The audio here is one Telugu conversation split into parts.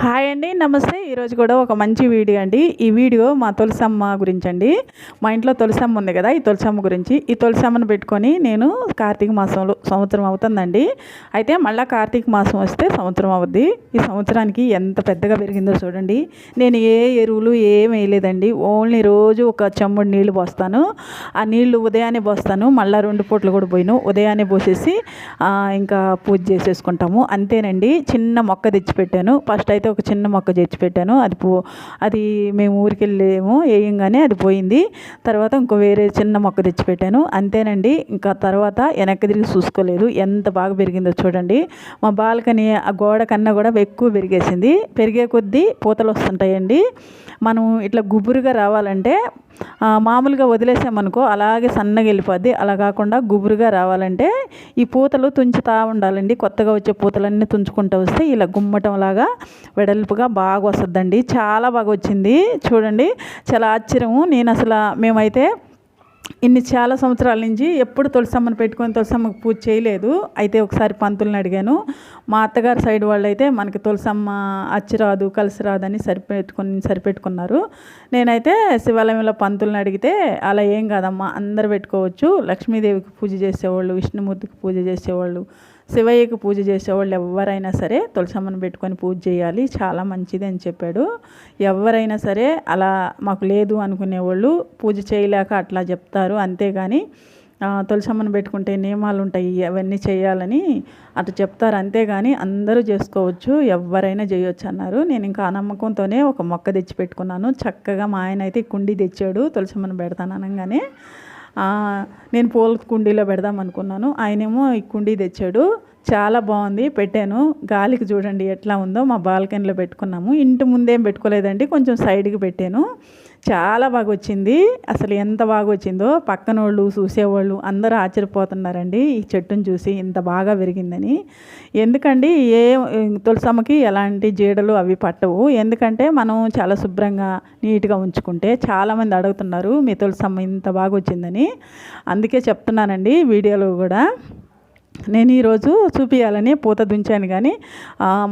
హాయ్ అండి, నమస్తే. ఈరోజు కూడా ఒక మంచి వీడియో అండి. ఈ వీడియో మా తులసమ్మ గురించి అండి. మా ఇంట్లో తులసమ్మ ఉంది కదా, ఈ తులసమ్మ గురించి. ఈ తులసమ్మను పెట్టుకొని నేను కార్తీక మాసంలో సంవత్సరం అవుతుందండి. అయితే మళ్ళీ కార్తీక మాసం వస్తే సంవత్సరం అవుద్ది. ఈ సంవత్సరానికి ఎంత పెద్దగా పెరిగిందో చూడండి. నేను ఏ ఎరువులు ఏం వేయలేదండి. ఓన్లీ రోజు ఒక చెంబుడు నీళ్లు పోస్తాను. ఆ నీళ్లు ఉదయాన్నే పోస్తాను, మళ్ళీ 2 పూటలు కూడా పోయిను. ఉదయాన్నే పోసేసి ఇంకా పూజ చేసేసుకుంటాము. అంతేనండి. చిన్న మొక్క తెచ్చిపెట్టాను. ఫస్ట్ అయితే ఒక చిన్న మొక్క తెచ్చిపెట్టాను. అది మేము ఊరికి వెళ్ళేమో వేయంగానే అది పోయింది. తర్వాత ఇంకో వేరే చిన్న మొక్క తెచ్చిపెట్టాను. అంతేనండి. ఇంకా తర్వాత వెనక్కి తిరిగి చూసుకోలేదు. ఎంత బాగా పెరిగిందో చూడండి. మా బాల్కనీ ఆ గోడ కన్నా కూడా ఎక్కువ పెరిగేసింది. పెరిగే కొద్దీ పూతలు వస్తుంటాయండి. మనం ఇట్లా గుబురుగా రావాలంటే మామూలుగా వదిలేసామనుకో అలాగే సన్నగా వెళ్ళిపోద్ది. అలా కాకుండా గుబురుగా రావాలంటే ఈ పూతలు తుంచుతూ ఉండాలండి. కొత్తగా వచ్చే పూతలన్నీ తుంచుకుంటూ వస్తే ఇలా గుమ్మటంలాగా వెడల్పుగా బాగా వస్తుందండి. చాలా బాగా వచ్చింది చూడండి. చాలా ఆశ్చర్యము. నేను అసలు మేమైతే చాలా సంవత్సరాల నుంచి ఎప్పుడు తులసమ్మను పెట్టుకొని తులసమ్మకు పూజ చేయలేదు. అయితే ఒకసారి పంతులను అడిగాను. మా అత్తగారి సైడ్ వాళ్ళు అయితే మనకి తులసమ్మ అచ్చిరాదు కలిసి రాదని సరిపెట్టుకున్నారు. నేనైతే శివాలయంలో పంతులను అడిగితే అలా ఏం కాదమ్మా, అందరు పెట్టుకోవచ్చు. లక్ష్మీదేవికి పూజ చేసేవాళ్ళు, విష్ణుమూర్తికి పూజ చేసేవాళ్ళు, శివయ్యకి పూజ చేసేవాళ్ళు ఎవరైనా సరే తులసమ్మను పెట్టుకొని పూజ చేయాలి, చాలా మంచిది అని చెప్పాడు. ఎవరైనా సరే అలా మాకు లేదు అనుకునేవాళ్ళు పూజ చేయలేక అట్లా చెప్తారు. అంతేగాని తులసమ్మను పెట్టుకుంటే నియమాలు ఉంటాయి, అవన్నీ చేయాలని అట్లా చెప్తారు. అంతేగాని అందరూ చేసుకోవచ్చు, ఎవరైనా చేయొచ్చు అన్నారు. నేను ఇంకా ఆ నమ్మకంతోనే ఒక మొక్క తెచ్చి పెట్టుకున్నాను. చక్కగా మా ఆయన అయితే కుండీ తెచ్చాడు. తులసమ్మను పెడతాను అనగానే నేను పూల కుండీలో పెడదాం అనుకున్నాను. ఆయనేమో ఈ కుండీ తెచ్చాడు. చాలా బాగుంది. పెట్టాను. గాలికి చూడండి ఎట్లా ఉందో. మా బాల్కనీలో పెట్టుకున్నాము. ఇంటి ముందేం పెట్టుకోలేదండి, కొంచెం సైడ్కి పెట్టాను. చాలా బాగా వచ్చింది. అసలు ఎంత బాగా వచ్చిందో పక్కన వాళ్ళు చూసేవాళ్ళు అందరూ ఆశ్చర్యపోతున్నారండి ఈ చెట్టును చూసి, ఇంత బాగా పెరిగిందని. ఎందుకండి తులసమ్మకి ఎలాంటి జీడలు అవి పట్టవు. ఎందుకంటే మనం చాలా శుభ్రంగా నీట్గా ఉంచుకుంటే. చాలామంది అడుగుతున్నారు మీ తులసమ్మ ఇంత బాగా వచ్చిందని. అందుకే చెప్తున్నానండి వీడియోలో కూడా. నేను ఈరోజు చూపించాలని పూత దుంచాను. కానీ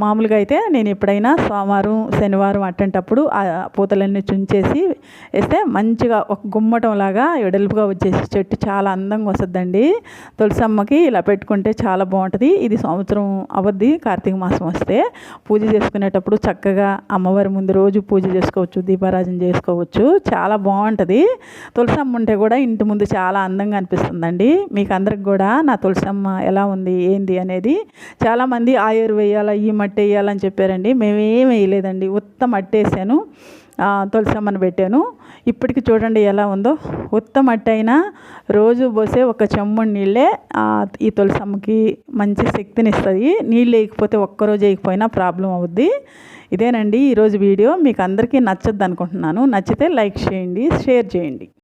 మామూలుగా అయితే నేను ఎప్పుడైనా సోమవారం శనివారం అట్టేటప్పుడు ఆ పూతలన్నీ చుంచేసి వేస్తే మంచిగా ఒక గుమ్మటంలాగా వెడల్పుగా వచ్చేసి చెట్టు చాలా అందంగా వస్తుందండి. తులసమ్మకి ఇలా పెట్టుకుంటే చాలా బాగుంటుంది. ఇది సంవత్సరం అవద్ది. కార్తీక మాసం వస్తే పూజ చేసుకునేటప్పుడు చక్కగా అమ్మవారి ముందు రోజు పూజ చేసుకోవచ్చు, దీపారాజన చేసుకోవచ్చు. చాలా బాగుంటుంది. తులసమ్మ ఉంటే కూడా ఇంటి ముందు చాలా అందంగా అనిపిస్తుందండి. మీకు అందరికి కూడా నా తులసమ్మ ఎలా ఉంది ఏంది అనేది చాలామంది ఆ ఎరువు వేయాలా ఈ మట్టి వేయాలని చెప్పారండి. మేమేం వేయలేదండి, ఉత్త మట్టి వేసాను, తులసమ్మను పెట్టాను. ఇప్పటికి చూడండి ఎలా ఉందో. ఉత్త మట్టి అయినా రోజు పోసే ఒక చెంబుడు నీళ్ళే ఈ తులసమ్మకి మంచి శక్తిని ఇస్తుంది. నీళ్ళు వేయకపోతే ఒక్కరోజు వేయకపోయినా ప్రాబ్లం అవుద్ది. ఇదేనండి ఈరోజు వీడియో. మీకు అందరికీ నచ్చద్దు అనుకుంటున్నాను. నచ్చితే లైక్ చేయండి, షేర్ చేయండి.